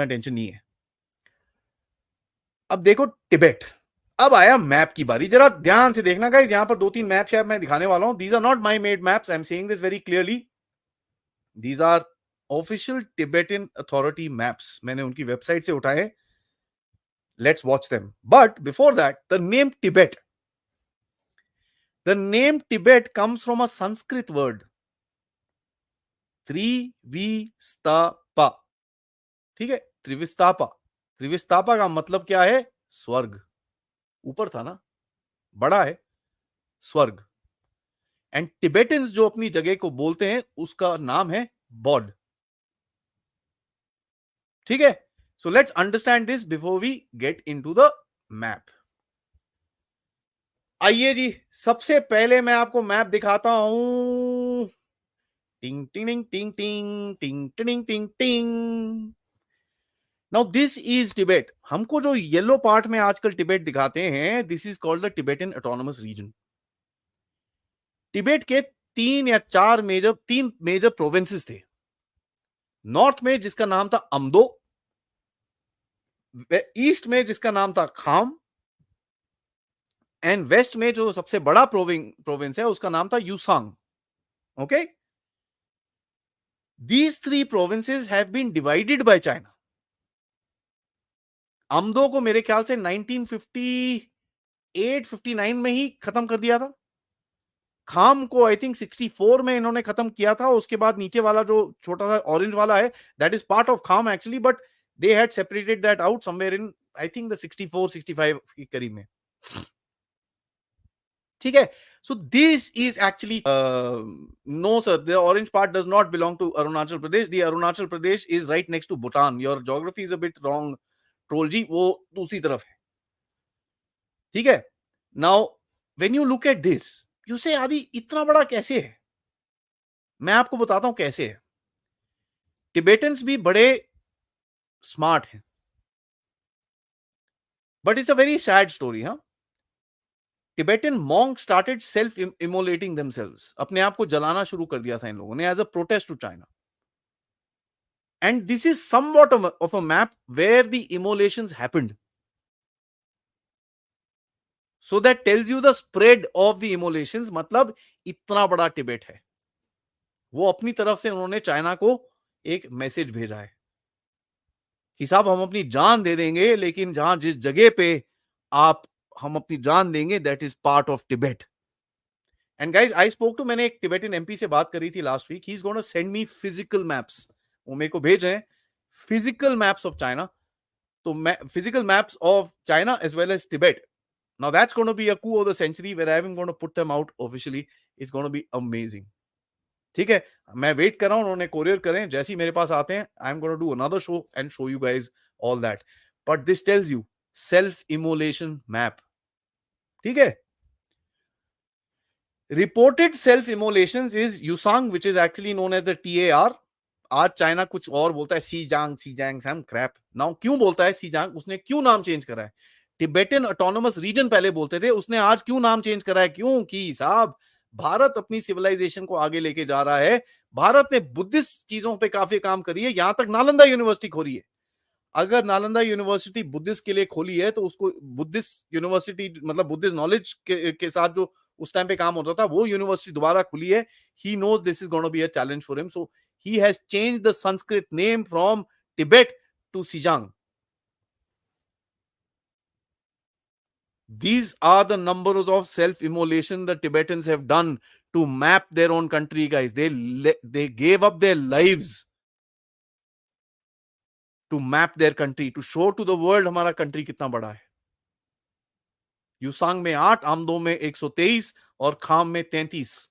Tension नहीं है। अब देखो टिबेट, अब आया मैप की बारी। जरा ध्यान से देखना गाइस, यहां पर 2-3 मैप शायद मैं दिखाने वाला हूं। These are not my made maps, I am saying this very clearly. These are official Tibetan authority maps, मैंने उनकी वेबसाइट से उठाए। Let's watch them, but before that the name Tibet, the name Tibet comes from a Sanskrit word Trivistapa. ठीक है, त्रिविस्तापा, त्रिविस्तापा का मतलब क्या है? स्वर्ग। ऊपर था ना, बड़ा है, स्वर्ग। एंड टिबेटन्स जो अपनी जगह को बोलते हैं उसका नाम है बॉड। ठीक है, so let's understand this before we get into the map. आइए जी, सबसे पहले मैं आपको मैप दिखाता हूं। टिंग टिंग टिंग टिंग टिंग टिंग टिंग टिंग। Now this is Tibet. हमको जो येलो पार्ट में आजकल टिबेट दिखाते हैं, this is called the Tibetan autonomous region. Tibet के तीन मेजर प्रोविंसेस थे। नॉर्थ में जिसका नाम था अम्दो, ईस्ट में जिसका नाम था खाम, एंड वेस्ट में जो सबसे बड़ा प्रोविंस है उसका नाम था Utsang. Okay, these three provinces have been divided by China. Amdo को मेरे ख्याल से 1958-59 में ही खत्म कर दिया था। खाम को आई थिंक 64 में इन्होंने खत्म किया था। उसके बाद नीचे वाला जो छोटा सा ऑरेंज वाला है, that is part of Kham actually, but they had separated that out somewhere in I think the 64-65 के करीब में। ठीक है, so this is actually no sir, the orange part does not belong to Arunachal Pradesh. The Arunachal Pradesh is right next to Bhutan. Your geography is a bit wrong troll ji, वो दूसरी तरफ है। ठीक है, now when you look at this you से आदि इतना बड़ा कैसे है? मैं आपको बताता हूं कैसे है। टिबेटन्स भी बड़े स्मार्ट हैं, but it's a very sad story. हाँ, Tibetan monk started self immolating themselves. अपने आप को जलाना शुरू कर दिया था इन लोगों ने as a protest to China. And this is somewhat of a map where the immolations happened, so that tells you the spread of the immolations. मतलब इतना बड़ा टिबेट है, वो अपनी तरफ से उन्होंने चाइना को एक मैसेज भेजा है कि साहब हम अपनी जान दे देंगे, लेकिन जहां जिस जगह पे आप हम अपनी जान देंगे that is part of Tibet. And guys I spoke to, मैंने एक टिबेटन एमपी से बात करी थी last week. He is gonna send me physical maps, वो मेरे को भेज रहे हैं फिजिकल मैप्स ऑफ चाइना। तो मैं physical maps of China as well as Tibet. Now that's gonna be a coup of the century where I am going to put them out officially. It's going to be amazing. ठीक है, मैं wait कर रहा हूं उन्होंने courier करें, जैसे ही मेरे पास आते हैं I am gonna do another show and show you guys all that. But this tells you self immolation map. ठीक है, reported self immolations is Utsang which is actually known as the TAR. आज China कुछ और बोलता है, सीजांग सीजांग सम Krebs. Now क्यों बोलता है सीजांग? उसने क्यों नाम चेंज करा है? टिबेटन ऑटोनोमस रीजन पहले बोलते थे, उसने आज क्यों नाम चेंज करा है? क्योंकि साहब भारत अपनी सिविलाइजेशन को आगे लेके जा रहा है। भारत ने बुद्धिस्ट चीजों पे काफी काम करी है, यहां तक नालंदा यूनिवर्सिटी खोली है। अगर नालंदा यूनिवर्सिटी बुद्धिस्ट के लिए खोली है तो उसको बुद्धिस्ट यूनिवर्सिटी मतलब बुद्धिस्ट नॉलेज के साथ जो उस टाइम पे काम होता था वो यूनिवर्सिटी दोबारा खुली है। He knows this is gonna be a challenge for him, so he has changed the Sanskrit name from Tibet to Xizang. These are the numbers of self-immolation the Tibetans have done to map their own country, guys. They gave up their lives to map their country, to show to the world हमारा country कितना बड़ा है। यूसांग में 8, आमदो में 123 और खाम में 33।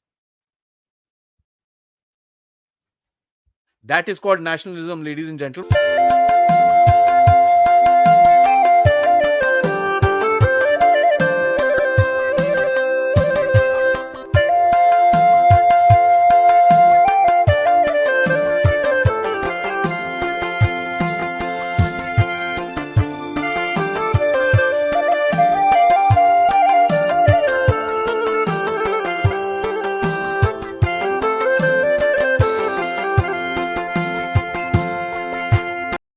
That is called nationalism, ladies and gentlemen.